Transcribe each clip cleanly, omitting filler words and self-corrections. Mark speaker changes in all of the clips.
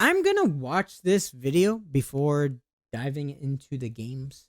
Speaker 1: I'm gonna watch this video before diving into the games.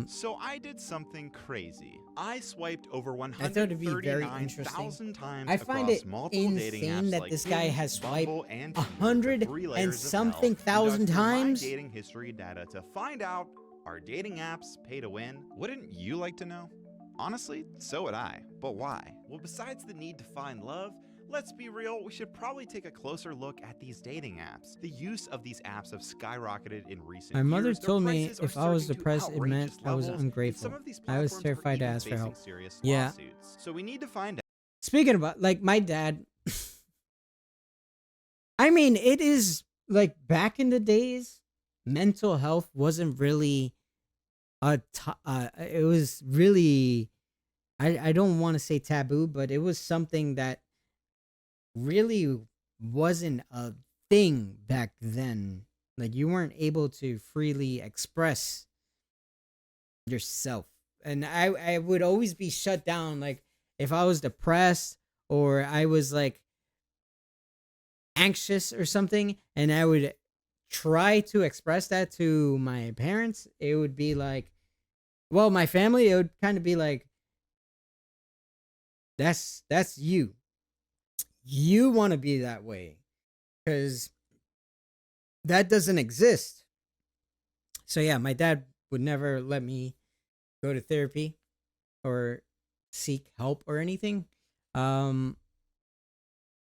Speaker 2: So I did something crazy. I swiped over
Speaker 1: I thought it'd be very interesting.
Speaker 2: 139,000 times
Speaker 1: I find
Speaker 2: across
Speaker 1: it
Speaker 2: multiple dating
Speaker 1: insane
Speaker 2: apps
Speaker 1: that
Speaker 2: like
Speaker 1: this guy
Speaker 2: Hinge,
Speaker 1: has swiped
Speaker 2: Bumble, and
Speaker 1: a
Speaker 2: Tinder, the
Speaker 1: hundred
Speaker 2: three
Speaker 1: and
Speaker 2: layers of hell,
Speaker 1: something
Speaker 2: and dug
Speaker 1: thousand
Speaker 2: through my
Speaker 1: times.
Speaker 2: dating history data to find out, are dating apps pay to win? Wouldn't you like to know? Honestly, so would I. But why? Well, besides the need to find love, let's be real, we should probably take a closer look at these dating apps. The use of these apps have skyrocketed in recent
Speaker 1: My mother
Speaker 2: years. Their
Speaker 1: told me
Speaker 2: prices are
Speaker 1: if I was
Speaker 2: surging to
Speaker 1: depressed, it meant
Speaker 2: outrageous
Speaker 1: I was
Speaker 2: levels, and some
Speaker 1: ungrateful.
Speaker 2: of these
Speaker 1: I was
Speaker 2: platforms are
Speaker 1: terrified to
Speaker 2: even
Speaker 1: ask for
Speaker 2: facing
Speaker 1: help.
Speaker 2: serious
Speaker 1: Yeah.
Speaker 2: lawsuits. So we need to find out.
Speaker 1: Speaking about, like, my dad, I mean, it is like back in the days, mental health wasn't really it was really, I don't want to say taboo, but it was something that really wasn't a thing back then. Like, you weren't able to freely express yourself. And I would always be shut down. Like, if I was depressed or I was like anxious or something, and I would try to express that to my parents, it would be like, well, my family, it would kind of be like, that's you. You want to be that way because that doesn't exist. So yeah, my dad would never let me go to therapy or seek help or anything. Um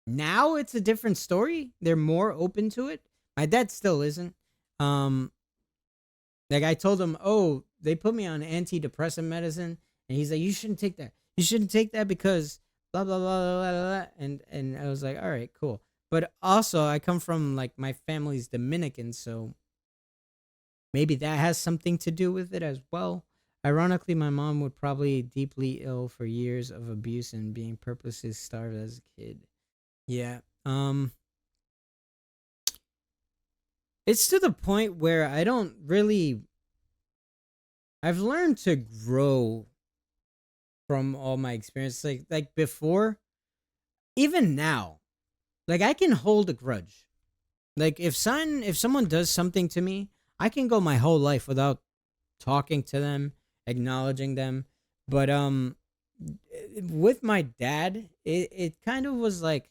Speaker 1: Now it's a different story. They're more open to it. My dad still isn't. Um like, I told him, "Oh, they put me on antidepressant medicine." And he's like, "You shouldn't take that. You shouldn't take that because blah blah blah blah blah." Blah." And I was like, "All right, cool." But also, I come from, like, my family's Dominican, so maybe that has something to do with it as well. Ironically, my mom would probably deeply ill for years of abuse and being purposely starved as a kid. Yeah. It's to the point where I don't really, I've learned to grow from all my experience. Like before, even now, like, I can hold a grudge. Like, if someone does something to me, I can go my whole life without talking to them, acknowledging them. But with my dad, it kind of was like,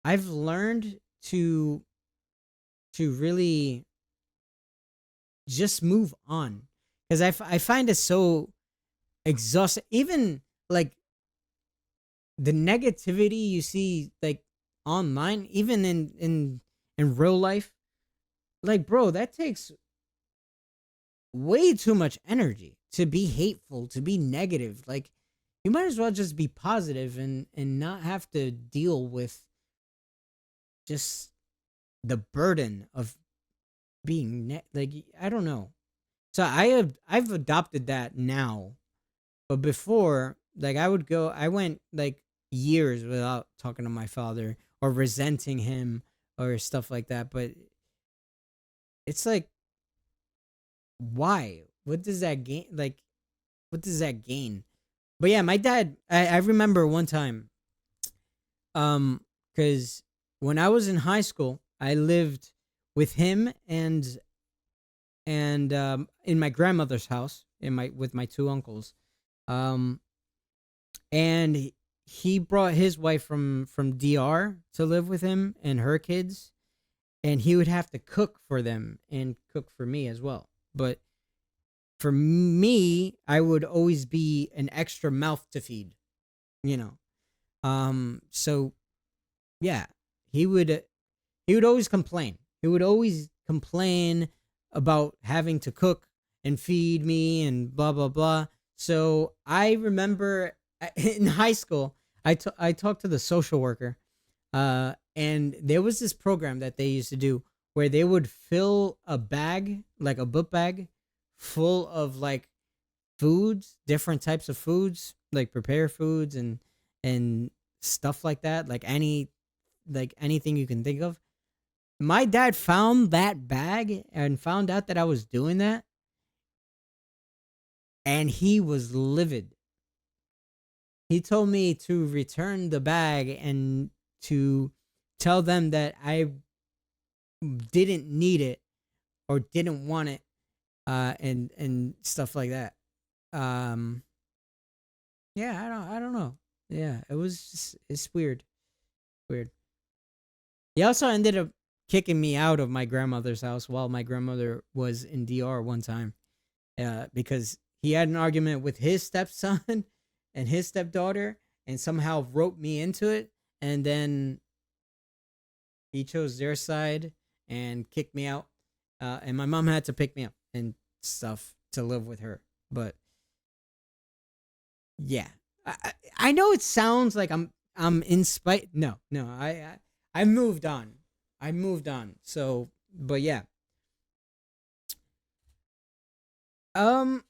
Speaker 1: I've learned to really just move on, because I find it so exhausting. Even like the negativity you see, like, online, even in real life, like, bro, that takes way too much energy to be hateful, to be negative. Like, you might as well just be positive and not have to deal with just the burden of being like, I don't know. So I've adopted that now. But before, like, I went like years without talking to my father or resenting him or stuff like that. But it's like, why? What does that gain? Like, what does that gain? But yeah, my dad, I remember one time, because when I was in high school, I lived with him and in my grandmother's house, in my with my two uncles. Um, and he brought his wife from DR to live with him and her kids, and he would have to cook for them and cook for me as well. But for me, I would always be an extra mouth to feed, you know. So yeah, he would he would always complain. He would always complain about having to cook and feed me and blah blah blah. So I remember in high school, I talked to the social worker, and there was this program that they used to do where they would fill a bag, like a book bag, full of like foods, different types of foods, like prepared foods and stuff like that, like anything you can think of. My dad found that bag and found out that I was doing that, and he was livid. He told me to return the bag and to tell them that didn't need it or didn't want it, and stuff like that. Um, yeah, I don't know. Yeah, it was just, it's weird, weird. He also ended up kicking me out of my grandmother's house while my grandmother was in DR one time, because he had an argument with his stepson and his stepdaughter, and somehow roped me into it, and then he chose their side and kicked me out, and my mom had to pick me up and stuff to live with her. But yeah, I know it sounds like I'm in spite. No, no, I moved on. I moved on. So, but yeah. Um,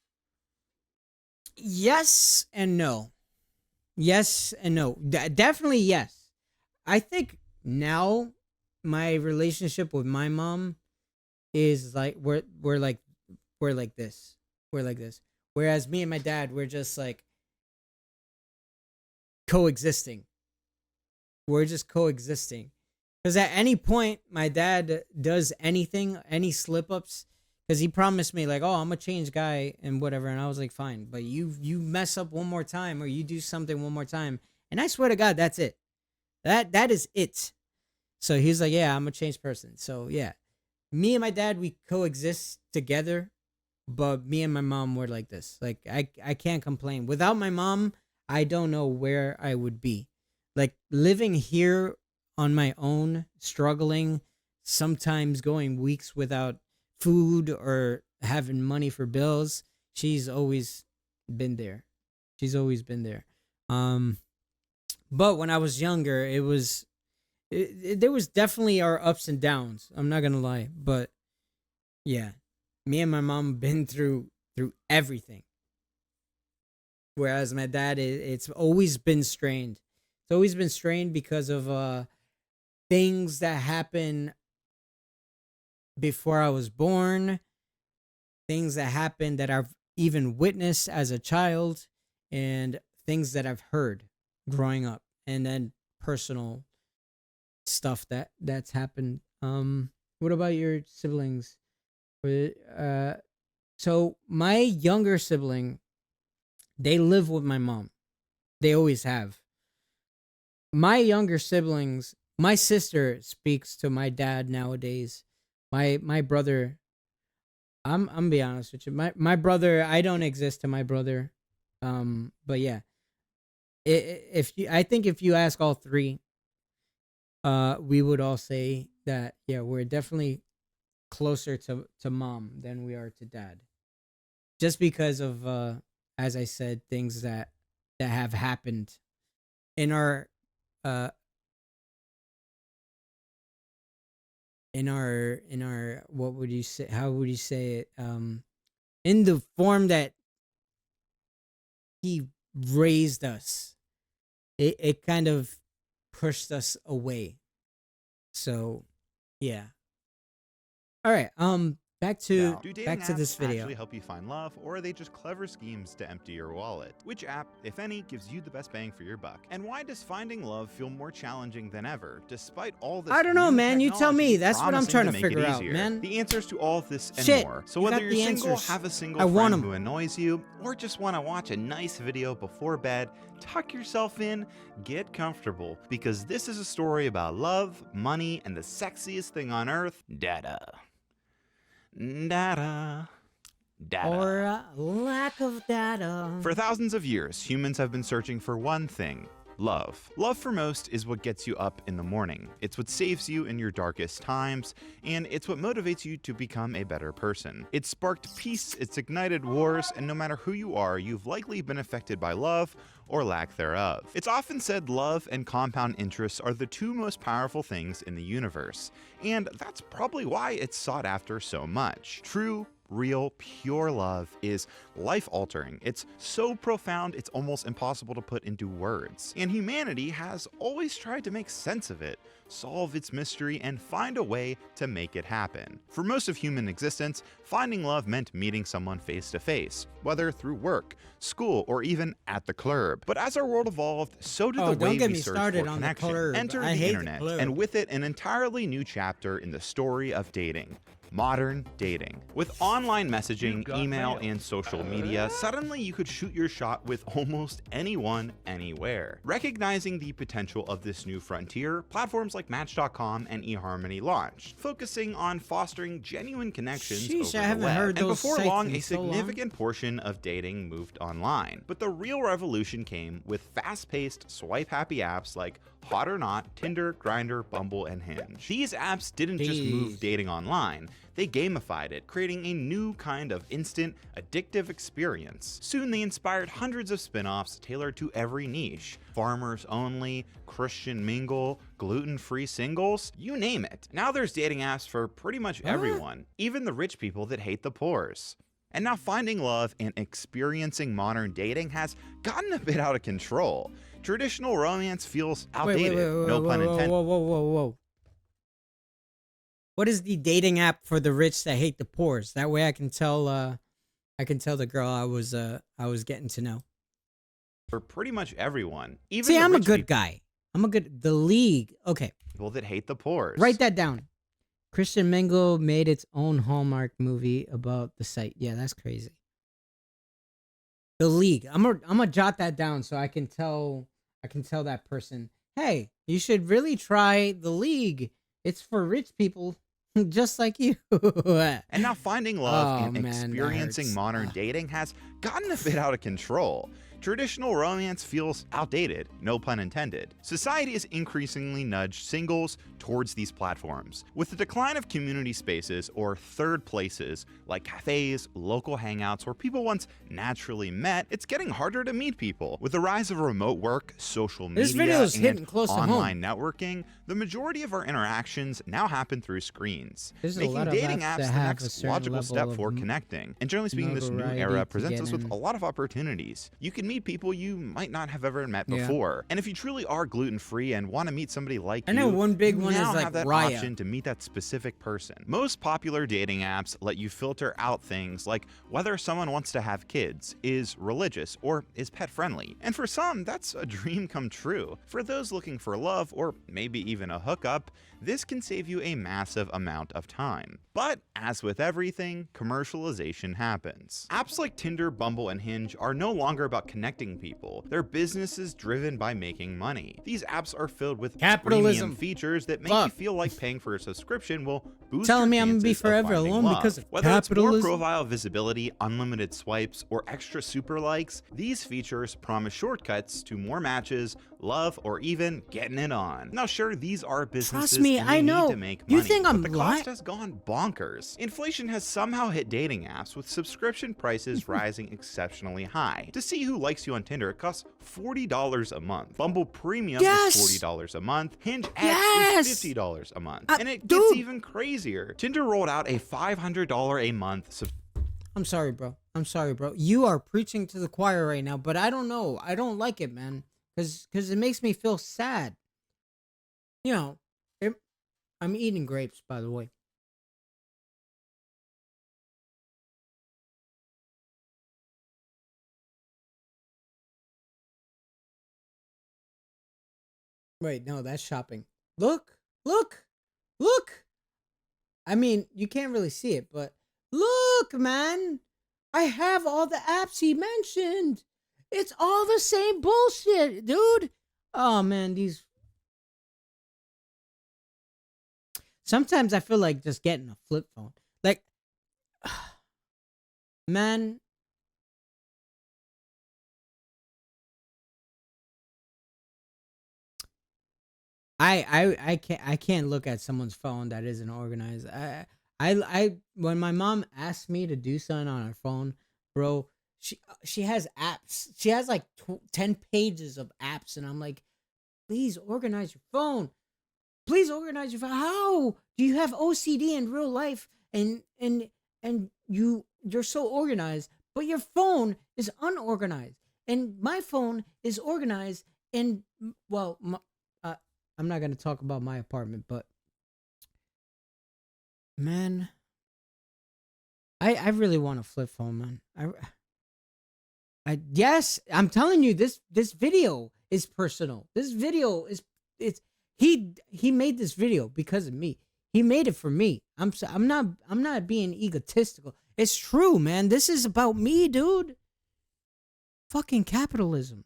Speaker 1: yes and no. Yes and no. Definitely yes. I think now my relationship with my mom is like we're like this. We're like this. Whereas me and my dad, we're just like coexisting. We're just coexisting. Because at any point, my dad does anything, any slip ups, because he promised me like, "Oh, I'm a change guy and whatever," and I was like, "Fine," but you mess up one more time or you do something one more time, and I swear to God, that's it. That is it. So he's like, "Yeah, I'm a changed person." So yeah, me and my dad, we coexist together, but me and my mom were like this. Like I can't complain. Without my mom, I don't know where I would be. Like living here on my own, struggling, sometimes going weeks without food or having money for bills. She's always been there. She's always been there. Um, but when I was younger, there was definitely our ups and downs. I'm not gonna lie, but yeah, me and my mom been through everything. Whereas my dad, it's always been strained. It's always been strained because of things that happen before I was born, things that happened that I've even witnessed as a child, and things that I've heard growing up, and then personal stuff that's happened. What about your siblings? So my younger sibling, they live with my mom. They always have. My younger siblings, my sister speaks to my dad nowadays. My brother, I'm be honest with you. My brother, I don't exist to my brother. But yeah, if you, I think if you ask all three, we would all say that yeah, we're definitely closer to mom than we are to dad, just because of as I said, things that have happened in our uh in our what would you say, how would you say it, in the form that he raised us, it kind of pushed us away. So yeah. All right, back to
Speaker 2: Now, do dating
Speaker 1: back to this
Speaker 2: apps
Speaker 1: video.
Speaker 2: actually help you find love, or are they just clever schemes to empty your wallet? Which app, if any, gives you the best bang for your buck? And why does finding love feel more challenging than ever, despite all this
Speaker 1: I don't know,
Speaker 2: new
Speaker 1: man. You tell me.
Speaker 2: technology
Speaker 1: That's what I'm
Speaker 2: promising
Speaker 1: trying to
Speaker 2: make
Speaker 1: figure
Speaker 2: it
Speaker 1: out,
Speaker 2: easier?
Speaker 1: man.
Speaker 2: The answers to all of this and
Speaker 1: Shit,
Speaker 2: more. So
Speaker 1: you
Speaker 2: whether
Speaker 1: got
Speaker 2: you're
Speaker 1: the
Speaker 2: single,
Speaker 1: answers.
Speaker 2: have a single
Speaker 1: I want
Speaker 2: friend
Speaker 1: 'em.
Speaker 2: who annoys you, or just want to watch a nice video before bed, tuck yourself in, get comfortable, because this is a story about love, money, and the sexiest thing on earth, data. Data. Data.
Speaker 1: Or lack of data.
Speaker 2: For thousands of years, humans have been searching for one thing: love. Love for most is what gets you up in the morning. It's what saves you in your darkest times, and it's what motivates you to become a better person. It's sparked peace, it's ignited wars, and no matter who you are, you've likely been affected by love or lack thereof. It's often said love and compound interests are the two most powerful things in the universe, and that's probably why it's sought after so much. True, real, pure love is life-altering. It's so profound, it's almost impossible to put into words. And humanity has always tried to make sense of it, solve its mystery, and find a way to make it happen. For most of human existence, finding love meant meeting someone face to face, whether through work, school, or even at the club. But as our world evolved, so did the way we search for connection. Enter the internet, and with it, an entirely new chapter in the story of dating. Modern dating. With online messaging, email, and social media, suddenly you could shoot your shot with almost anyone, anywhere. Recognizing the potential of this new frontier, platforms like Match.com and eHarmony launched, focusing on fostering genuine connections over the web. And before long, a significant portion of dating moved online. But the real revolution came with fast-paced, swipe-happy apps like Hot or Not, Tinder, Grindr, Bumble, and Hinge. These apps didn't just move dating online, they gamified it, creating a new kind of instant, addictive experience. Soon they inspired hundreds of spin-offs tailored to every niche. Farmers Only, Christian Mingle, gluten-free singles, you name it. Now there's dating apps for pretty much everyone, even the rich people that hate the poors. And now finding love and experiencing modern dating has gotten a bit out of control. Traditional romance feels outdated, no pun intended.
Speaker 1: Whoa. What is the dating app for the rich that hate the poors? That way I can tell the girl I was getting to know.
Speaker 2: For pretty much everyone. Even
Speaker 1: See, I'm a good guy. The League. Okay.
Speaker 2: People that hate the poors.
Speaker 1: Write that down. Christian Mingle made its own Hallmark movie about the site. Yeah, that's crazy. The League. I'm gonna jot that down so I can tell that person, hey, you should really try The League. It's for rich people just like you.
Speaker 2: And now finding love and experiencing modern dating has gotten a bit out of control. Traditional romance feels outdated, no pun intended. Society has increasingly nudged singles towards these platforms. With the decline of community spaces or third places like cafes, local hangouts where people once naturally met, it's getting harder to meet people. With the rise of remote work, social media, and online networking, the majority of our interactions now happen through screens, making dating apps the next logical step for connecting. And generally speaking, this new era presents us with a lot of opportunities. You can meet people you might not have ever met before. And if you truly are gluten-free and want to meet somebody like you, now have that option to meet that specific person. Most popular dating apps let you filter out things like whether someone wants to have kids, is religious, or is pet-friendly. And for some, that's a dream come true. For those looking for love, or maybe even a hookup, this can save you a massive amount of time. But as with everything, commercialization happens. Apps like Tinder, Bumble, and Hinge are no longer about connecting people. They're businesses driven by making money. These apps are filled with premium features that make you feel like paying for a subscription will boost your chances
Speaker 1: I'm gonna be forever alone
Speaker 2: love.
Speaker 1: because of
Speaker 2: Whether
Speaker 1: capitalism.
Speaker 2: it's more profile visibility, unlimited swipes, or extra super likes, these features promise shortcuts to more matches, love, or even getting it on. Now sure, these are businesses.
Speaker 1: Trust me, I know.
Speaker 2: Need to make money,
Speaker 1: you think I'm
Speaker 2: but the cost has gone bonkers. Inflation has somehow hit dating apps with subscription prices rising exceptionally high. To see who likes you on Tinder, it costs $40 a month. Bumble Premium is $40 a month. Hinge X is $50 a month. And it gets even crazier. Tinder rolled out a $500 a month
Speaker 1: I'm sorry, bro. You are preaching to the choir right now, but I don't know. I don't like it, man. Because it makes me feel sad. You know, I'm eating grapes, by the way. Wait, no, that's shopping. Look. I mean, you can't really see it, but look, man. I have all the apps he mentioned. It's all the same bullshit, dude. Oh, man, these... Sometimes I feel like just getting a flip phone. Like, man... I can't look at someone's phone that isn't organized. I when my mom asked me to do something on her phone, bro, she has apps. She has like 10 pages of apps, and I'm like, please organize your phone. Please organize your phone. How do you have OCD in real life and you're so organized, but your phone is unorganized, and my phone is organized. And well, I'm not gonna talk about my apartment, but man, I really want a flip phone, man. I yes, I'm telling you, this video is personal. This video is it's he made this video because of me. He made it for me. I'm not being egotistical. It's true, man. This is about me, dude. Fucking capitalism.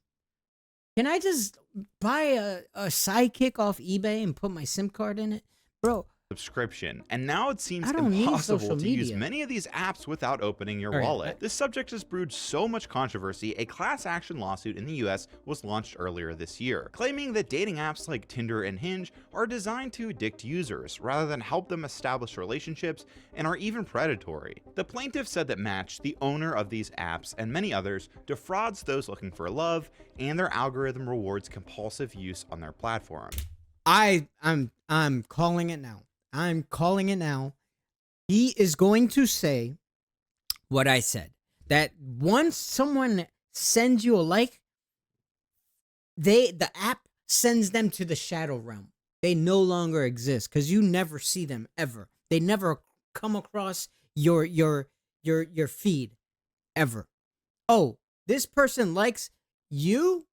Speaker 1: Can I just buy a sidekick off eBay and put my SIM card in it? Bro,
Speaker 2: subscription, and now it seems
Speaker 1: I don't need
Speaker 2: impossible
Speaker 1: social
Speaker 2: to use
Speaker 1: media.
Speaker 2: many of these apps without opening your
Speaker 1: All right,
Speaker 2: wallet. This subject has brewed so much controversy, a class action lawsuit in the US was launched earlier this year, claiming that dating apps like Tinder and Hinge are designed to addict users rather than help them establish relationships, and are even predatory. The plaintiff said that Match, the owner of these apps and many others, defrauds those looking for love, and their algorithm rewards compulsive use on their platform.
Speaker 1: I'm calling it now. I'm calling it now. He is going to say what I said. That once someone sends you a like, the app sends them to the shadow realm. They no longer exist because you never see them ever. They never come across your feed ever. Oh, this person likes you?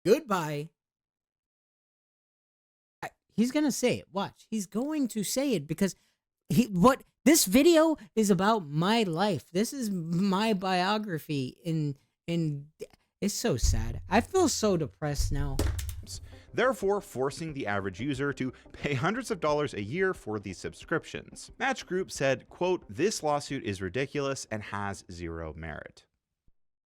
Speaker 1: Goodbye. He's gonna say it. Watch. He's going to say it because this video is about my life. This is my biography, and it's so sad. I feel so depressed now.
Speaker 2: Therefore forcing the average user to pay hundreds of dollars a year for these subscriptions. Match Group said, quote, "This lawsuit is ridiculous and has zero merit."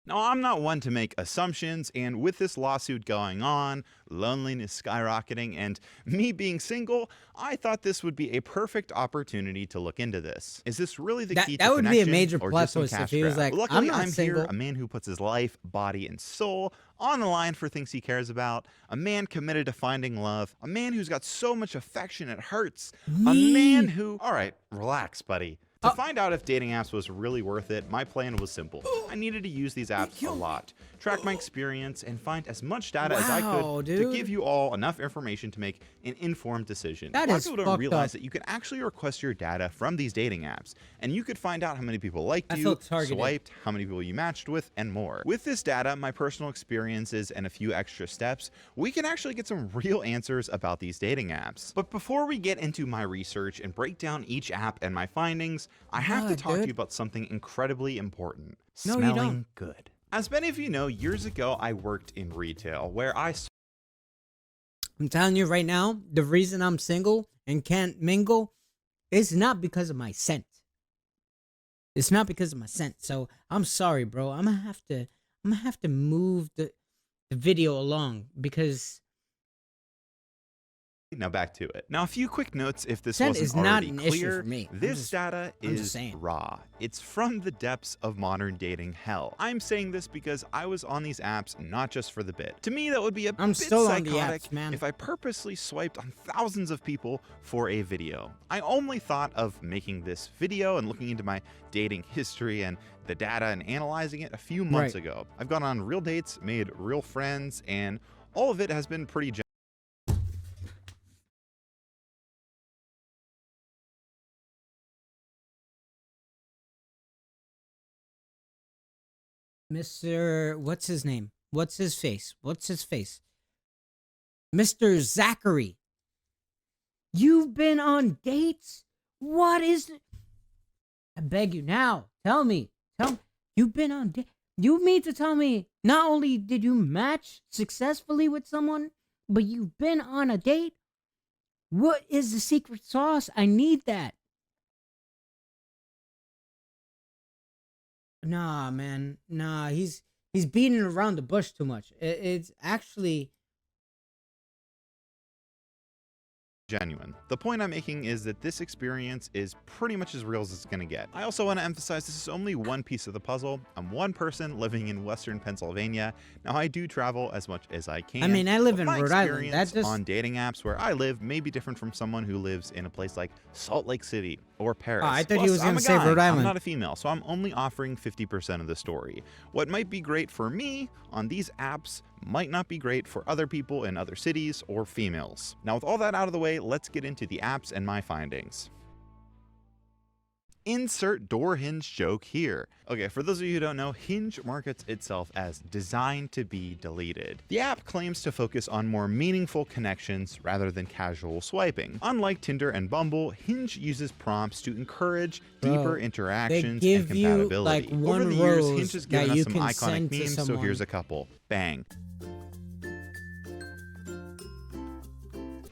Speaker 2: Now, I'm not one to make assumptions, and with this lawsuit going on, loneliness skyrocketing, and me being single, I thought this would be a perfect opportunity to look into this. Is this really the key to
Speaker 1: that would be a
Speaker 2: connection,
Speaker 1: major
Speaker 2: or
Speaker 1: plot
Speaker 2: just some
Speaker 1: twist if
Speaker 2: cash
Speaker 1: he was
Speaker 2: grab?
Speaker 1: like,
Speaker 2: Luckily,
Speaker 1: I'm
Speaker 2: here,
Speaker 1: single.
Speaker 2: a man who puts his life, body, and soul on the line for things he cares about, a man committed to finding love, a man who's got so much affection it hurts, a man who... All right, relax, buddy. To find out if dating apps was really worth it, my plan was simple. I needed to use these apps a lot, track my experience, and find as much data as I could to give you all enough information to make an informed decision.
Speaker 1: That
Speaker 2: A lot of
Speaker 1: is
Speaker 2: people don't realize that you can actually request your data from these dating apps, and you could find out how many people liked you, swiped, how many people you matched with, and more. With this data, my personal experiences, and a few extra steps, we can actually get some real answers about these dating apps. But before we get into my research and break down each app and my findings, I have to talk to you about something incredibly important.
Speaker 1: No, you
Speaker 2: Smelling
Speaker 1: don't.
Speaker 2: good. As many of you know, years ago I worked in retail where I'm
Speaker 1: telling you right now, the reason I'm single and can't mingle is not because of my scent. It's not because of my scent. So I'm sorry, bro. I'm gonna have to move the video along because
Speaker 2: Now back to it. Now a few quick notes if this
Speaker 1: scent
Speaker 2: wasn't
Speaker 1: is not
Speaker 2: already
Speaker 1: an
Speaker 2: clear.
Speaker 1: issue for me.
Speaker 2: This data is
Speaker 1: saying.
Speaker 2: raw. It's from the depths of modern dating hell. I'm saying this because I was on these apps not just for the bit. To me, that would be a bit
Speaker 1: still on the
Speaker 2: psychotic
Speaker 1: apps, man.
Speaker 2: if I purposely swiped on thousands of people for a video. I only thought of making this video and looking into my dating history and the data and analyzing it a few months ago. I've gone on real dates, made real friends, and all of it has been pretty
Speaker 1: Mr. What's his name? What's his face? Mr. Zackary. You've been on dates? What is it? I beg you now. Tell me. You've been on dates. You mean to tell me not only did you match successfully with someone, but you've been on a date? What is the secret sauce? I need that. Nah, man. Nah, he's beating around the bush too much. It's actually
Speaker 2: genuine. The point I'm making is that this experience is pretty much as real as it's gonna get. I also want to emphasize this is only one piece of the puzzle. I'm one person living in Western Pennsylvania. Now I do travel as much as I can.
Speaker 1: I mean, I live in
Speaker 2: my
Speaker 1: Rhode Island.
Speaker 2: experience
Speaker 1: That just
Speaker 2: on dating apps where I live may be different from someone who lives in a place like Salt Lake City or Paris.
Speaker 1: I thought
Speaker 2: Plus,
Speaker 1: he was
Speaker 2: I'm
Speaker 1: gonna
Speaker 2: a
Speaker 1: say
Speaker 2: guy.
Speaker 1: Rhode Island.
Speaker 2: I'm not a female, so I'm only offering 50% of the story. What might be great for me on these apps might not be great for other people in other cities or females. Now, with all that out of the way, let's get into the apps and my findings. Insert door Hinge joke here. Okay, for those of you who don't know, Hinge markets itself as designed to be deleted. The app claims to focus on more meaningful connections rather than casual swiping. Unlike Tinder and Bumble, Hinge uses prompts to encourage deeper interactions and compatibility.
Speaker 1: Like one
Speaker 2: Over the years,
Speaker 1: rose
Speaker 2: Hinge has given
Speaker 1: that
Speaker 2: us
Speaker 1: you
Speaker 2: some
Speaker 1: can
Speaker 2: iconic
Speaker 1: send to
Speaker 2: memes, so
Speaker 1: someone.
Speaker 2: here's a couple. Bang.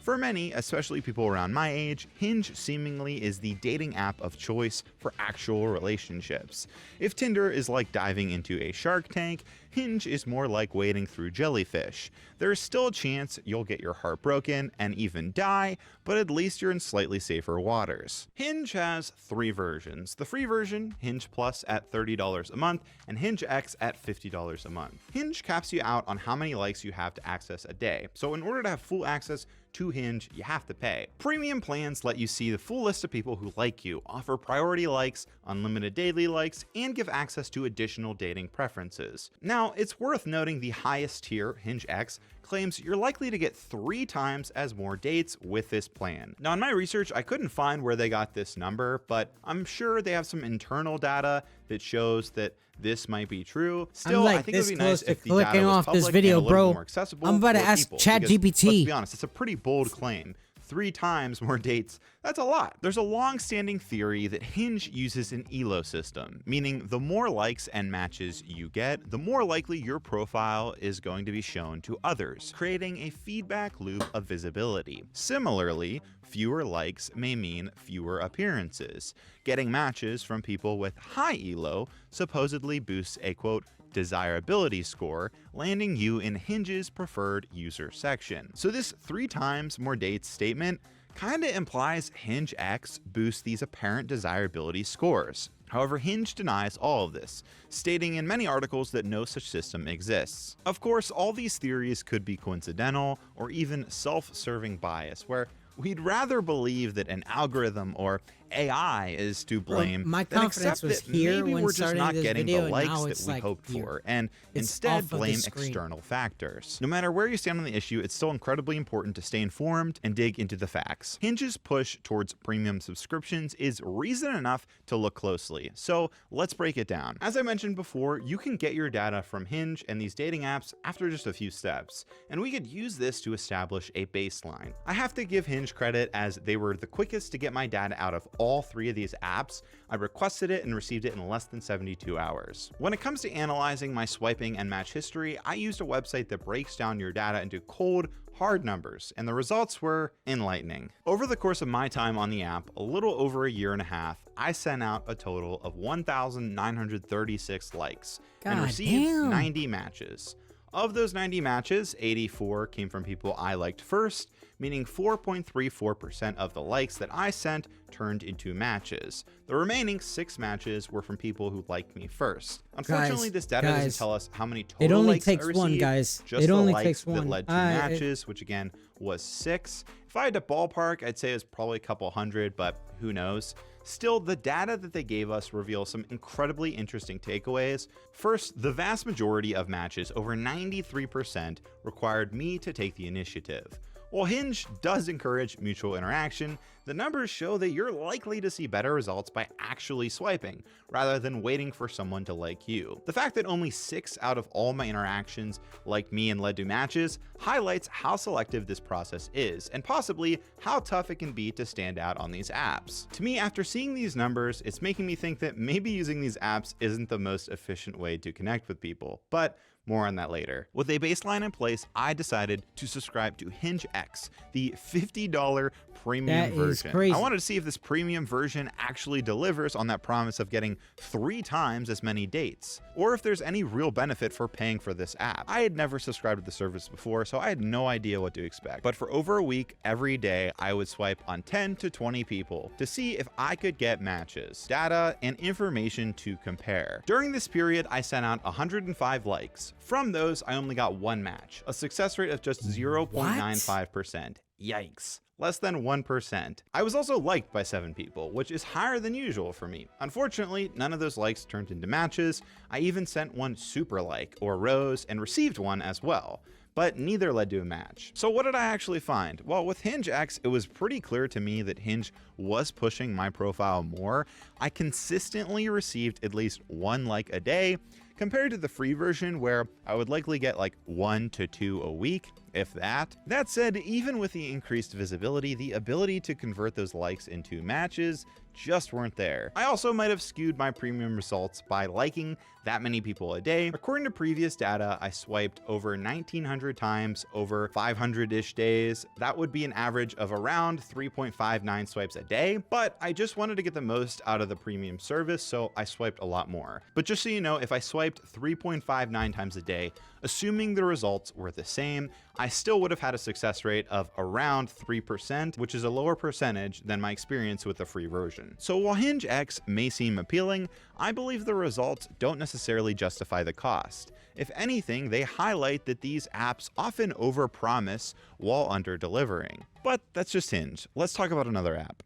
Speaker 2: For many, especially people around my age, Hinge seemingly is the dating app of choice for actual relationships. If Tinder is like diving into a shark tank, Hinge is more like wading through jellyfish. There is still a chance you'll get your heart broken and even die, but at least you're in slightly safer waters. Hinge has 3 versions. The free version, Hinge Plus at $30 a month, and Hinge X at $50 a month. Hinge caps you out on how many likes you have to access a day. So in order to have full access to Hinge, you have to pay. Premium plans let you see the full list of people who like you, offer priority likes, unlimited daily likes, and give access to additional dating preferences. Now, it's worth noting the highest tier, Hinge X, claims you're likely to get 3 times as more dates with this plan. Now, in my research, I couldn't find where they got this number, but I'm sure they have some internal data that shows that this might be true. Still,
Speaker 1: like
Speaker 2: I think it would
Speaker 1: this
Speaker 2: be
Speaker 1: close
Speaker 2: nice
Speaker 1: to
Speaker 2: if the data
Speaker 1: clicking
Speaker 2: was
Speaker 1: off this
Speaker 2: public
Speaker 1: video,
Speaker 2: and a little
Speaker 1: bro.
Speaker 2: more accessible
Speaker 1: I'm about to
Speaker 2: for
Speaker 1: ask
Speaker 2: people, because,
Speaker 1: ChatGPT.
Speaker 2: let's be honest, it's a pretty bold claim. 3 times more dates, that's a lot. There's a long-standing theory that Hinge uses an ELO system, meaning the more likes and matches you get, the more likely your profile is going to be shown to others, creating a feedback loop of visibility. Similarly, fewer likes may mean fewer appearances. Getting matches from people with high ELO supposedly boosts a quote, desirability score, landing you in Hinge's preferred user section. So this 3 times more dates statement kind of implies Hinge X boosts these apparent desirability scores. However, Hinge denies all of this, stating in many articles that no such system exists. Of course, all these theories could be coincidental or even self-serving bias, where we'd rather believe that an algorithm or AI is to blame
Speaker 1: my
Speaker 2: than
Speaker 1: confidence
Speaker 2: accept
Speaker 1: was
Speaker 2: that
Speaker 1: here
Speaker 2: maybe
Speaker 1: when
Speaker 2: we're just
Speaker 1: starting
Speaker 2: not
Speaker 1: this
Speaker 2: getting
Speaker 1: video,
Speaker 2: the
Speaker 1: and
Speaker 2: likes
Speaker 1: now
Speaker 2: that
Speaker 1: it's
Speaker 2: we
Speaker 1: like
Speaker 2: hoped
Speaker 1: here.
Speaker 2: for, and
Speaker 1: It's
Speaker 2: instead
Speaker 1: off of the
Speaker 2: blame
Speaker 1: screen.
Speaker 2: external factors. No matter where you stand on the issue, it's still incredibly important to stay informed and dig into the facts. Hinge's push towards premium subscriptions is reason enough to look closely, so let's break it down. As I mentioned before, you can get your data from Hinge and these dating apps after just a few steps, and we could use this to establish a baseline. I have to give Hinge credit as they were the quickest to get my data out of all 3 of these apps. I requested it and received it in less than 72 hours. When it comes to analyzing my swiping and match history, I used a website that breaks down your data into cold, hard numbers, and the results were enlightening. Over the course of my time on the app, a little over a year and a half, I sent out a total of 1,936 likes and received 90 matches. Of those 90 matches, 84 came from people I liked first, meaning 4.34% of the likes that I sent turned into matches. The remaining 6 matches were from people who liked me first. Unfortunately, this data doesn't tell us how many total
Speaker 1: it only
Speaker 2: likes I
Speaker 1: takes
Speaker 2: received,
Speaker 1: one, guys.
Speaker 2: just
Speaker 1: It
Speaker 2: the
Speaker 1: only
Speaker 2: likes
Speaker 1: takes
Speaker 2: that
Speaker 1: one.
Speaker 2: led to matches, which again was 6. If I had to ballpark, I'd say it was probably a couple hundred, but who knows? Still, the data that they gave us reveals some incredibly interesting takeaways. First, the vast majority of matches, over 93%, required me to take the initiative. While Hinge does encourage mutual interaction, the numbers show that you're likely to see better results by actually swiping, rather than waiting for someone to like you. The fact that only 6 out of all my interactions liked me and led to matches highlights how selective this process is, and possibly how tough it can be to stand out on these apps. To me, after seeing these numbers, it's making me think that maybe using these apps isn't the most efficient way to connect with people. But More on that later. With a baseline in place, I decided to subscribe to Hinge X, the $50 premium
Speaker 1: That is
Speaker 2: version.
Speaker 1: crazy.
Speaker 2: I wanted to see if this premium version actually delivers on that promise of getting 3 times as many dates, or if there's any real benefit for paying for this app. I had never subscribed to the service before, so I had no idea what to expect. But for over a week, every day, I would swipe on 10 to 20 people to see if I could get matches, data, and information to compare. During this period, I sent out 105 likes. From those, I only got 1 match, a success rate of just 0.95%. Yikes. Less than 1%. I was also liked by 7 people, which is higher than usual for me. Unfortunately, none of those likes turned into matches. I even sent one super like, or rose, and received one as well, but neither led to a match. So what did I actually find? Well, with Hinge X, it was pretty clear to me that Hinge was pushing my profile more. I consistently received at least 1 like a day, compared to the free version where I would likely get like 1 to 2 a week, if that. That said, even with the increased visibility, the ability to convert those likes into matches just weren't there. I also might have skewed my premium results by liking that many people a day. According to previous data, I swiped over 1,900 times over 500-ish days. That would be an average of around 3.59 swipes a day, but I just wanted to get the most out of the premium service, so I swiped a lot more. But just so you know, if I swiped 3.59 times a day, assuming the results were the same, I still would have had a success rate of around 3%, which is a lower percentage than my experience with the free version. So while Hinge X may seem appealing, I believe the results don't necessarily justify the cost. If anything, they highlight that these apps often overpromise while under-delivering. But that's just Hinge. Let's talk about another app.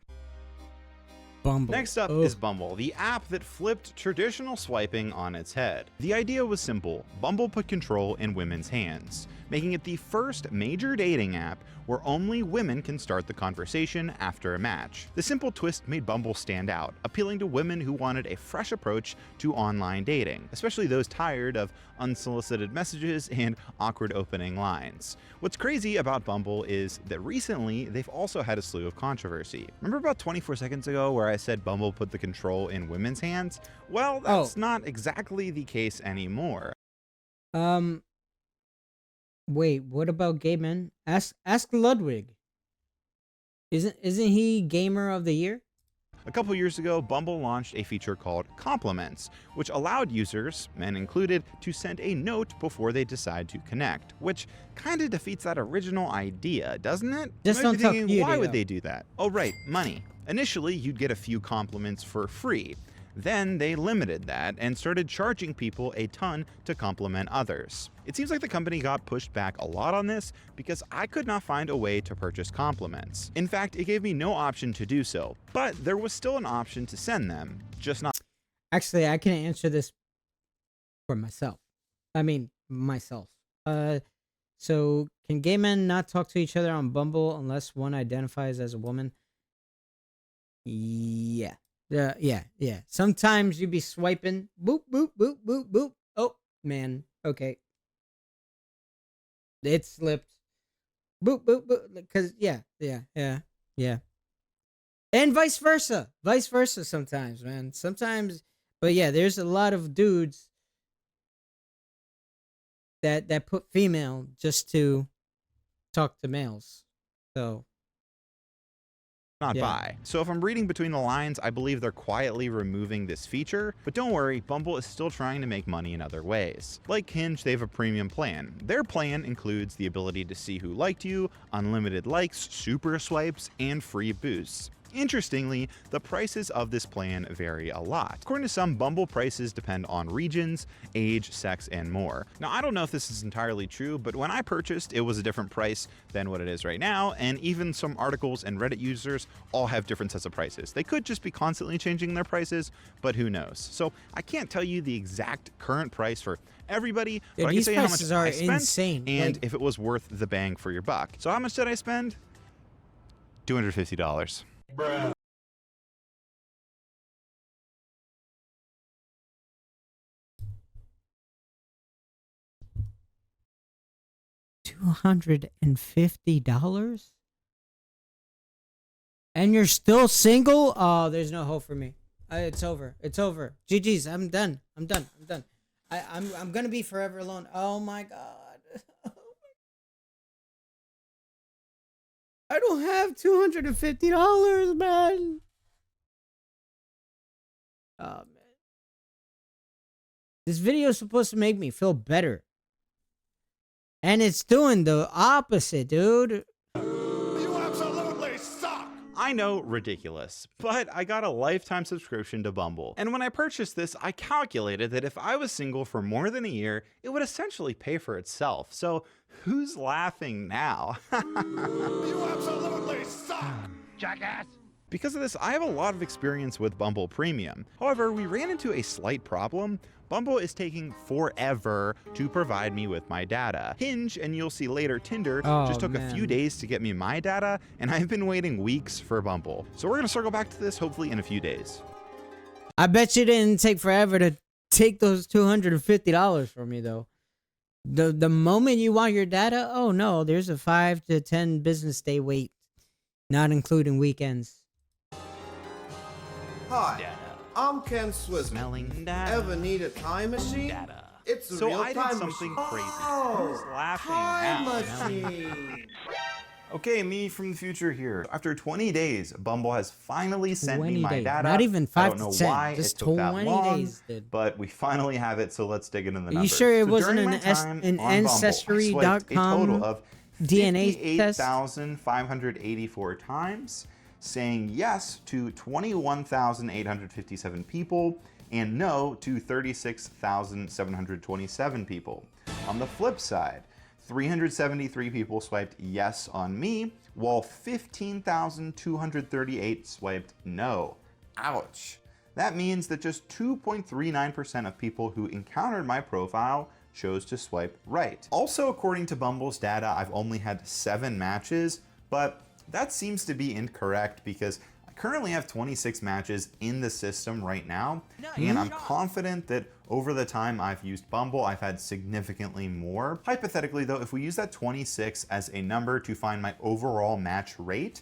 Speaker 1: Bumble.
Speaker 2: Next up is Bumble, the app that flipped traditional swiping on its head. The idea was simple. Bumble put control in women's hands, making it the first major dating app where only women can start the conversation after a match. The simple twist made Bumble stand out, appealing to women who wanted a fresh approach to online dating, especially those tired of unsolicited messages and awkward opening lines. What's crazy about Bumble is that recently they've also had a slew of controversy. Remember about 24 seconds ago where I said Bumble put the control in women's hands? Well, that's not exactly the case anymore.
Speaker 1: Wait, what about gay men? Ask Ludwig. Isn't he gamer of the year?
Speaker 2: A couple years ago, Bumble launched a feature called Compliments, which allowed users, men included, to send a note before they decide to connect, which kind of defeats that original idea, doesn't it?
Speaker 1: Just
Speaker 2: You might
Speaker 1: don't
Speaker 2: be
Speaker 1: talk
Speaker 2: thinking,
Speaker 1: beauty,
Speaker 2: why would
Speaker 1: though.
Speaker 2: they do that? Oh right, money. Initially, you'd get a few compliments for free. Then they limited that and started charging people a ton to compliment others. It seems like the company got pushed back a lot on this because I could not find a way to purchase compliments. In fact, it gave me no option to do so, but there was still an option to send them, just not.
Speaker 1: Actually, I can answer this for myself. Myself. So can gay men not talk to each other on Bumble unless one identifies as a woman? Yeah. Yeah. Sometimes you be swiping, boop, boop, boop, boop, boop. Oh, man. Okay. It slipped. Boop, boop, boop. Because, yeah. And vice versa. Sometimes, man. Sometimes, but yeah, there's a lot of dudes that put female just to talk to males. So.
Speaker 2: Not buy. So if I'm reading between the lines, I believe they're quietly removing this feature, but don't worry, Bumble is still trying to make money in other ways. Like Hinge, they have a premium plan. Their plan includes the ability to see who liked you, unlimited likes, super swipes, and free boosts. Interestingly, the prices of this plan vary a lot. According to some, Bumble prices depend on regions, age, sex, and more. Now, I don't know if this is entirely true, but when I purchased, it was a different price than what it is right now, and even some articles and Reddit users all have different sets of prices. They could just be constantly changing their prices, but who knows? So I can't tell you the exact current price for everybody, but I can tell you how much I spent
Speaker 1: insane.
Speaker 2: and if it was worth the bang for your buck. So how much did I spend? $250.
Speaker 3: Bruh.
Speaker 1: $250? And you're still single? Oh, there's no hope for me. It's over. GG's. I'm done. I'm gonna be forever alone. Oh my god. I don't have $250, man. Oh man. This video is supposed to make me feel better. And it's doing the opposite, dude.
Speaker 2: You absolutely suck! I know, ridiculous, but I got a lifetime subscription to Bumble. And when I purchased this, I calculated that if I was single for more than a year, it would essentially pay for itself. So who's laughing now? You absolutely suck, jackass! Because of this, I have a lot of experience with Bumble Premium. However, we ran into a slight problem. Bumble is taking forever to provide me with my data. Hinge, and you'll see later Tinder, just took a few days to get me my data, and I've been waiting weeks for Bumble. So we're gonna circle back to this hopefully in a few days.
Speaker 1: I bet you didn't take forever to take those $250 from me though. The moment you want your data, oh no, there's a 5 to 10 business day wait, not including weekends.
Speaker 3: Hi,
Speaker 2: Data.
Speaker 3: I'm Ken Swizzle.
Speaker 2: Smelling data.
Speaker 3: Ever need a time machine?
Speaker 2: Data.
Speaker 3: It's a
Speaker 2: So
Speaker 3: real
Speaker 2: I did
Speaker 3: time
Speaker 2: something
Speaker 3: machine.
Speaker 2: crazy.
Speaker 3: Oh,
Speaker 2: Who's laughing
Speaker 3: time
Speaker 2: now?
Speaker 3: machine.
Speaker 2: Okay, me from the future here. After 20 days, Bumble has finally sent me
Speaker 1: 20
Speaker 2: my
Speaker 1: days.
Speaker 2: data.
Speaker 1: Not even
Speaker 2: I
Speaker 1: 5
Speaker 2: don't know
Speaker 1: to 10.
Speaker 2: why
Speaker 1: Just
Speaker 2: it took that
Speaker 1: 20
Speaker 2: long,
Speaker 1: days, dude.
Speaker 2: but we finally have it, so let's dig into the
Speaker 1: Are you
Speaker 2: numbers.
Speaker 1: sure it
Speaker 2: So
Speaker 1: wasn't
Speaker 2: during
Speaker 1: an
Speaker 2: my time
Speaker 1: an
Speaker 2: on Bumble, I swiped
Speaker 1: Ancestry.com
Speaker 2: a total of
Speaker 1: DNA test?
Speaker 2: 58,584 times, saying yes to 21,857 people, and no to 36,727 people. On the flip side, 373 people swiped yes on me, while 15,238 swiped no. Ouch. That means that just 2.39% of people who encountered my profile chose to swipe right. Also, according to Bumble's data, I've only had 7 matches, but that seems to be incorrect because I currently have 26 matches in the system right now, and I'm confident that over the time I've used Bumble, I've had significantly more. Hypothetically though, if we use that 26 as a number to find my overall match rate,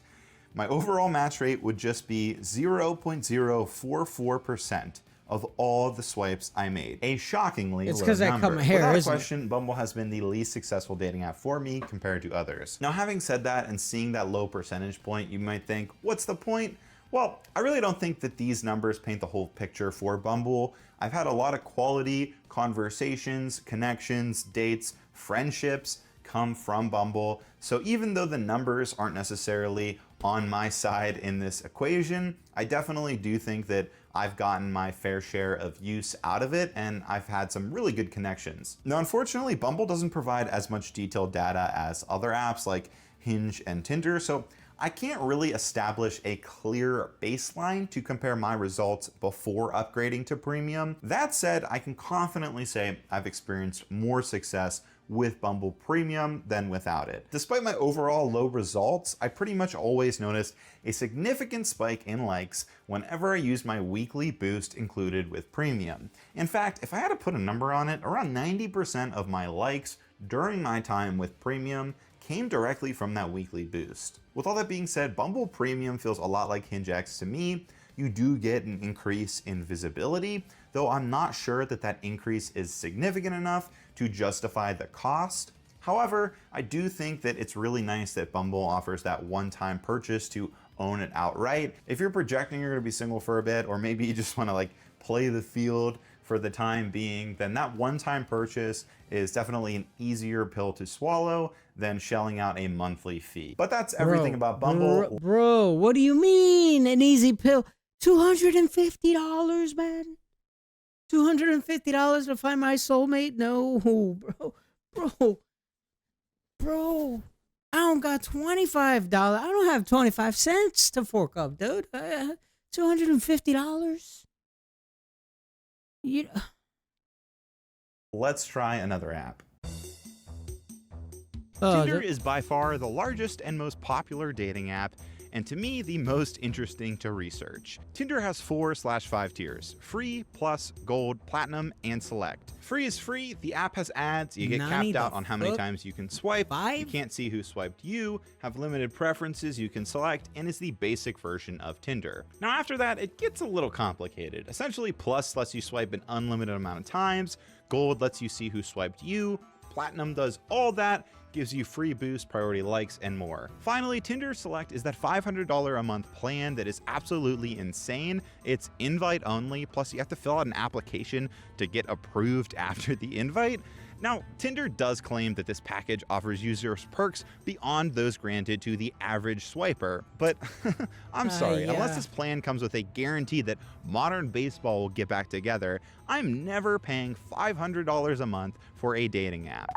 Speaker 2: my overall match rate would just be 0.044% of all of the swipes I made. A shockingly
Speaker 1: It's
Speaker 2: low
Speaker 1: 'cause I
Speaker 2: number.
Speaker 1: cut my hair,
Speaker 2: Without
Speaker 1: isn't it?
Speaker 2: question, Bumble has been the least successful dating app for me compared to others. Now, having said that and seeing that low percentage point, you might think, what's the point? Well, I really don't think that these numbers paint the whole picture for Bumble. I've had a lot of quality conversations, connections, dates, friendships come from Bumble. So even though the numbers aren't necessarily on my side in this equation, I definitely do think that I've gotten my fair share of use out of it, and I've had some really good connections. Now, unfortunately, Bumble doesn't provide as much detailed data as other apps like Hinge and Tinder, so I can't really establish a clear baseline to compare my results before upgrading to premium. That said, I can confidently say I've experienced more success with Bumble Premium than without it. Despite my overall low results, I pretty much always noticed a significant spike in likes whenever I used my weekly boost included with Premium. In fact, if I had to put a number on it, around 90% of my likes during my time with Premium came directly from that weekly boost. With all that being said, Bumble Premium feels a lot like Hinge X to me. You do get an increase in visibility, though I'm not sure that that increase is significant enough to justify the cost. However, I do think that it's really nice that Bumble offers that one-time purchase to own it outright. If you're projecting you're gonna be single for a bit, or maybe you just wanna play the field for the time being, then that one-time purchase is definitely an easier pill to swallow than shelling out a monthly fee. But that's everything about Bumble.
Speaker 1: Bro, what do you mean an easy pill? $250, man. $250 to find my soulmate? No, bro. I don't got $25. I don't have 25 cents to fork up, dude. $250.
Speaker 2: Let's try another app.
Speaker 1: Oh,
Speaker 2: Tinder is by far the largest and most popular dating app, and to me, the most interesting to research. Tinder has 4/5 tiers: free, plus, gold, platinum, and select. Free is free, the app has ads, you get capped out on how many times you can swipe, you can't see who swiped you, have limited preferences you can select, and is the basic version of Tinder. Now after that, it gets a little complicated. Essentially, plus lets you swipe an unlimited amount of times, gold lets you see who swiped you, platinum does all that, gives you free boost, priority likes, and more. Finally, Tinder Select is that $500 a month plan that is absolutely insane. It's invite only, plus you have to fill out an application to get approved after the invite. Now, Tinder does claim that this package offers users perks beyond those granted to the average swiper, but I'm sorry, unless this plan comes with a guarantee that modern baseball will get back together, I'm never paying $500 a month for a dating app.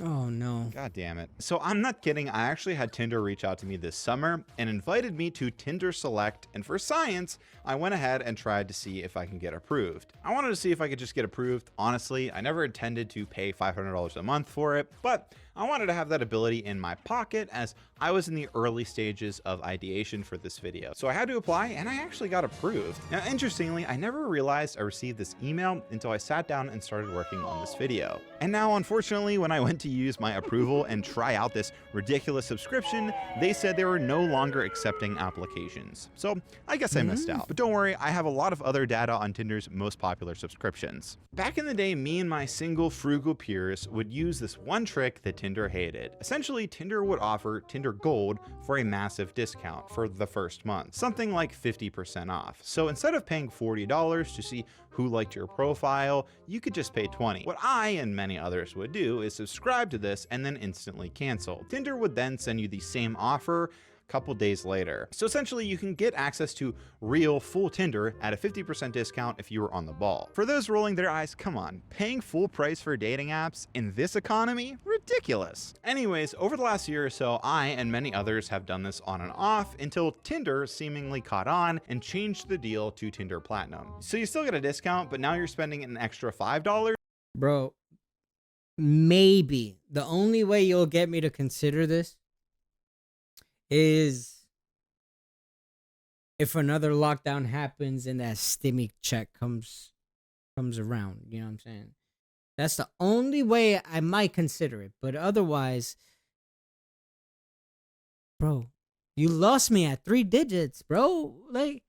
Speaker 1: Oh no.
Speaker 2: God damn it. So I'm not kidding, I actually had Tinder reach out to me this summer and invited me to Tinder Select, and for science, I went ahead and tried to see if I can get approved. I wanted to see if I could just get approved. Honestly, I never intended to pay $500 a month for it, but I wanted to have that ability in my pocket as I was in the early stages of ideation for this video. So I had to apply and I actually got approved. Now, interestingly, I never realized I received this email until I sat down and started working on this video. And now, unfortunately, when I went to use my approval and try out this ridiculous subscription, they said they were no longer accepting applications. So I guess I missed out. But don't worry, I have a lot of other data on Tinder's most popular subscriptions. Back in the day, me and my single frugal peers would use this one trick that Tinder hated. Essentially, Tinder would offer Tinder Gold for a massive discount for the first month, something like 50% off. So instead of paying $40 to see who liked your profile, you could just pay $20. What I and many others would do is subscribe to this and then instantly cancel. Tinder would then send you the same offer couple days later. So essentially you can get access to real full Tinder at a 50% discount if you were on the ball. For those rolling their eyes, come on, paying full price for dating apps in this economy? Ridiculous. Anyways, over the last year or so, I and many others have done this on and off until Tinder seemingly caught on and changed the deal to Tinder Platinum. So you still get a discount, but now you're spending an extra $5.
Speaker 1: Bro, maybe the only way you'll get me to consider this is if another lockdown happens and that stimmy check comes around. You know what I'm saying? That's the only way I might consider it. But otherwise, bro, you lost me at 3 digits, bro. Like,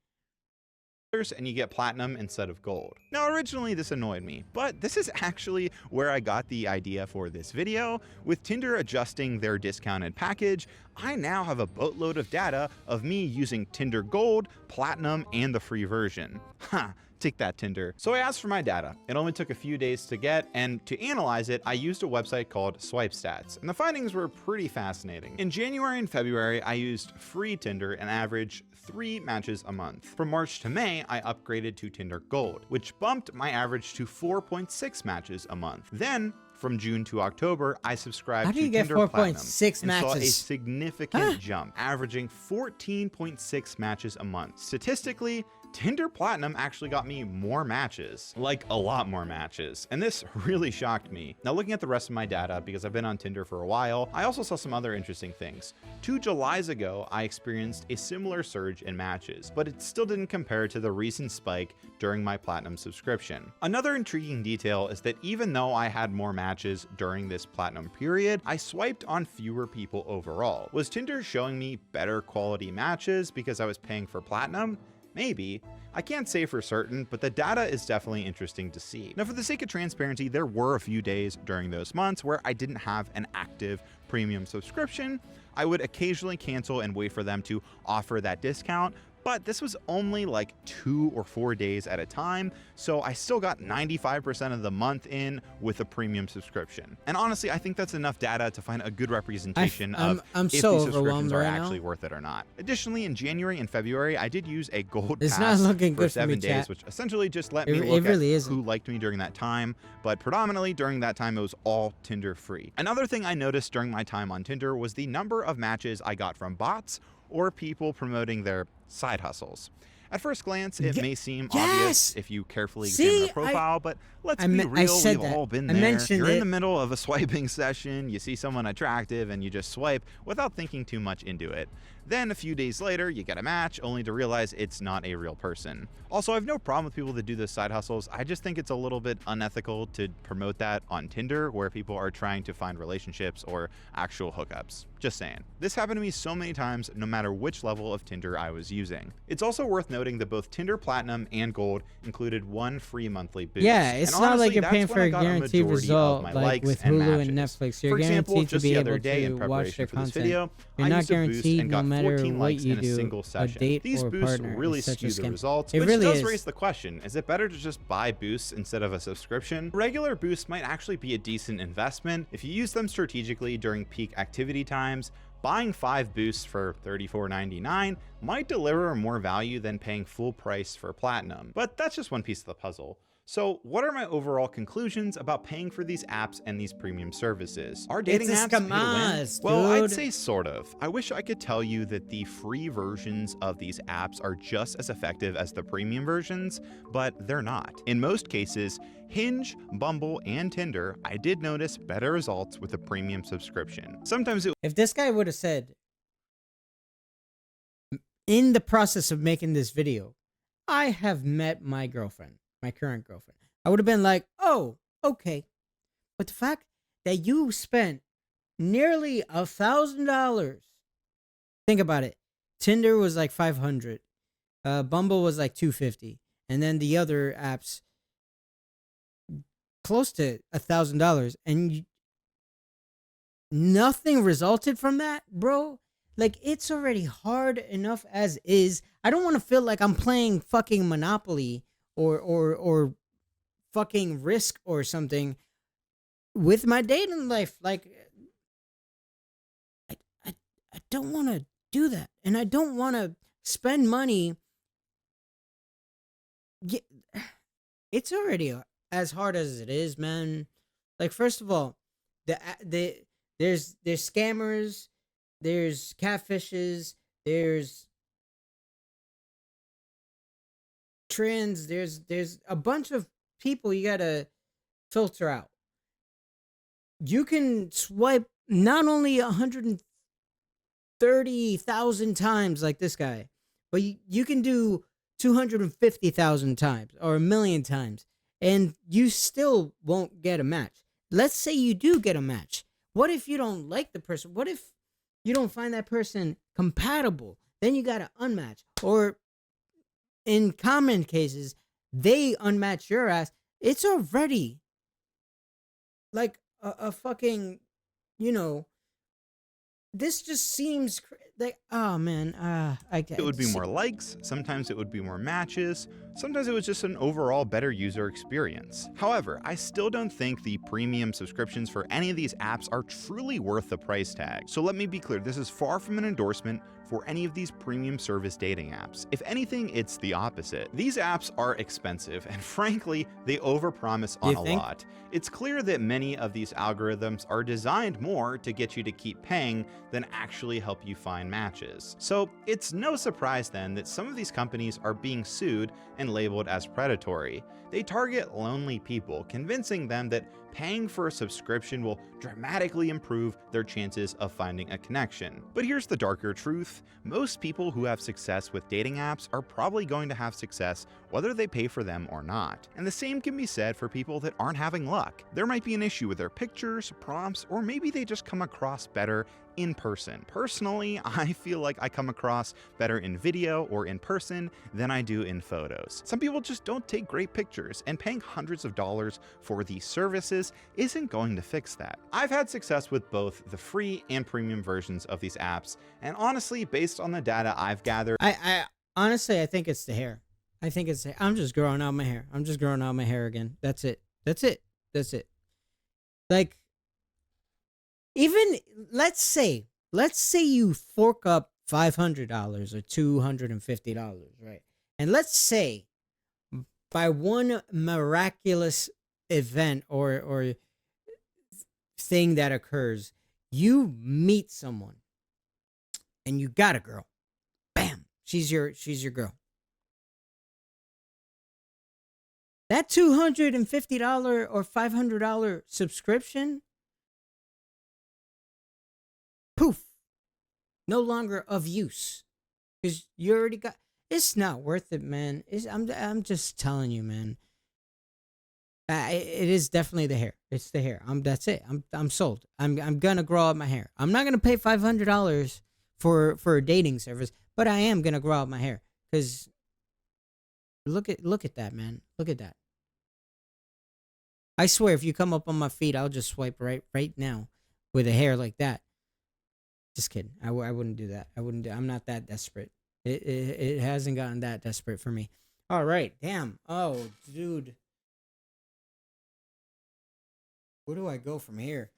Speaker 2: and you get platinum instead of gold. Now, originally this annoyed me, but this is actually where I got the idea for this video. With Tinder adjusting their discounted package, I now have a boatload of data of me using Tinder Gold, Platinum, and the free version. Ha! Take that, Tinder. So I asked for my data. It only took a few days to get, and to analyze it, I used a website called Swipe Stats, and the findings were pretty fascinating. In January and February, I used free Tinder an average 3 matches a month. From March to May, I upgraded to Tinder Gold, which bumped my average to 4.6 matches a month. Then, from June to October, I subscribed to Tinder Platinum and saw a significant jump, averaging 14.6 matches a month. Statistically, Tinder Platinum actually got me more matches, like a lot more matches, and this really shocked me. Now, looking at the rest of my data, because I've been on Tinder for a while, I also saw some other interesting things. 2 Julys ago, I experienced a similar surge in matches, but it still didn't compare to the recent spike during my Platinum subscription. Another intriguing detail is that even though I had more matches during this Platinum period, I swiped on fewer people overall. Was Tinder showing me better quality matches because I was paying for Platinum? Maybe. I can't say for certain, but the data is definitely interesting to see. Now, for the sake of transparency, there were a few days during those months where I didn't have an active premium subscription. I would occasionally cancel and wait for them to offer that discount, but this was only like 2 or 4 days at a time, so I still got 95% of the month in with a premium subscription. And honestly, I think that's enough data to find a good representation of if these subscriptions are actually worth it or not. Additionally, in January and February, I did use a gold pass for 7 days, which essentially just let me look at who liked me during that time, but predominantly during that time, it was all Tinder free. Another thing I noticed during my time on Tinder was the number of matches I got from bots or people promoting their side hustles. At first glance, it may seem
Speaker 1: Yes!
Speaker 2: obvious if you carefully examine their profile, but let's be real, we've all been there. You're in the middle of a swiping session, you see someone attractive, and you just swipe without thinking too much into it. Then a few days later, you get a match, only to realize it's not a real person. Also, I have no problem with people that do those side hustles. I just think it's a little bit unethical to promote that on Tinder, where people are trying to find relationships or actual hookups. Just saying. This happened to me so many times, no matter which level of Tinder I was using. It's also worth noting that both Tinder Platinum and Gold included one free monthly boost.
Speaker 1: Yeah, it's
Speaker 2: and
Speaker 1: not
Speaker 2: honestly,
Speaker 1: like you're paying for a guaranteed result like with Hulu and Netflix. You're guaranteed to be able to watch their content. You're not guaranteed no matter what you do, a date
Speaker 2: These
Speaker 1: or a
Speaker 2: boosts
Speaker 1: partner
Speaker 2: really
Speaker 1: is such a
Speaker 2: skew the
Speaker 1: scam.
Speaker 2: results,
Speaker 1: It
Speaker 2: which
Speaker 1: really
Speaker 2: does
Speaker 1: is.
Speaker 2: raise the question, is it better to just buy boosts instead of a subscription? Regular boosts might actually be a decent investment if you use them strategically during peak activity times. Buying 5 boosts for $34.99 might deliver more value than paying full price for Platinum, but that's just one piece of the puzzle. So what are my overall conclusions about paying for these apps and these premium services? Are dating apps pay to win? Well, I'd say sort of. I wish I could tell you that the free versions of these apps are just as effective as the premium versions, but they're not. In most cases, Hinge, Bumble, and Tinder, I did notice better results with a premium subscription. Sometimes
Speaker 1: If this guy would have said, in the process of making this video, I have met my girlfriend, my current girlfriend, I would have been like, oh, okay. But the fact that you spent nearly $1,000, think about it. Tinder was like $500, Bumble was like $250, and then the other apps close to $1,000, and nothing resulted from that, bro. Like, it's already hard enough as is. I don't want to feel like I'm playing fucking Monopoly or fucking Risk or something with my dating life. Like, I don't want to do that, and I don't want to spend money. It's already as hard as it is, man. Like, first of all, there's scammers, there's catfishes, there's trends, there's a bunch of people you gotta filter out. You can swipe not only 130,000 times like this guy, but you can do 250,000 times or 1,000,000 times, and you still won't get a match. Let's say you do get a match. What if you don't like the person? What if you don't find that person compatible? Then you gotta unmatch. Or in common cases, they unmatch your ass. It's already like a fucking, this just seems like, oh man, I get
Speaker 2: it would be more likes, sometimes it would be more matches, sometimes it was just an overall better user experience. However, I still don't think the premium subscriptions for any of these apps are truly worth the price tag. So let me be clear, this is far from an endorsement for any of these premium service dating apps. If anything, it's the opposite. These apps are expensive, and frankly, they overpromise on a lot. It's clear that many of these algorithms are designed more to get you to keep paying than actually help you find matches. So it's no surprise then that some of these companies are being sued and labeled as predatory. They target lonely people, convincing them that paying for a subscription will dramatically improve their chances of finding a connection. But here's the darker truth. Most people who have success with dating apps are probably going to have success whether they pay for them or not. And the same can be said for people that aren't having luck. There might be an issue with their pictures, prompts, or maybe they just come across better in person. Personally, I feel like I come across better in video or in person than I do in photos. Some people just don't take great pictures, and paying hundreds of dollars for these services isn't going to fix that. I've had success with both the free and premium versions of these apps, and honestly, based on the data I've gathered,
Speaker 1: I honestly, I think it's the hair. I think it's I'm just growing out my hair. I'm just growing out my hair again. That's it. Like, even let's say you fork up $500 or $250, right? And let's say by one miraculous event or thing that occurs, you meet someone and you got a girl. Bam, she's your girl. That $250 or $500 subscription, poof, no longer of use because you already got. It's not worth it, man. I'm just telling you, man. It is definitely the hair. It's the hair. That's it. I'm sold. I'm gonna grow out my hair. I'm not gonna pay $500 for a dating service, but I am gonna grow out my hair because look at that, man. Look at that. I swear, if you come up on my feet, I'll just swipe right now with a hair like that. Just kidding. I wouldn't do that. I wouldn't. I'm not that desperate. It hasn't gotten that desperate for me. All right. Damn. Oh, dude. Where do I go from here?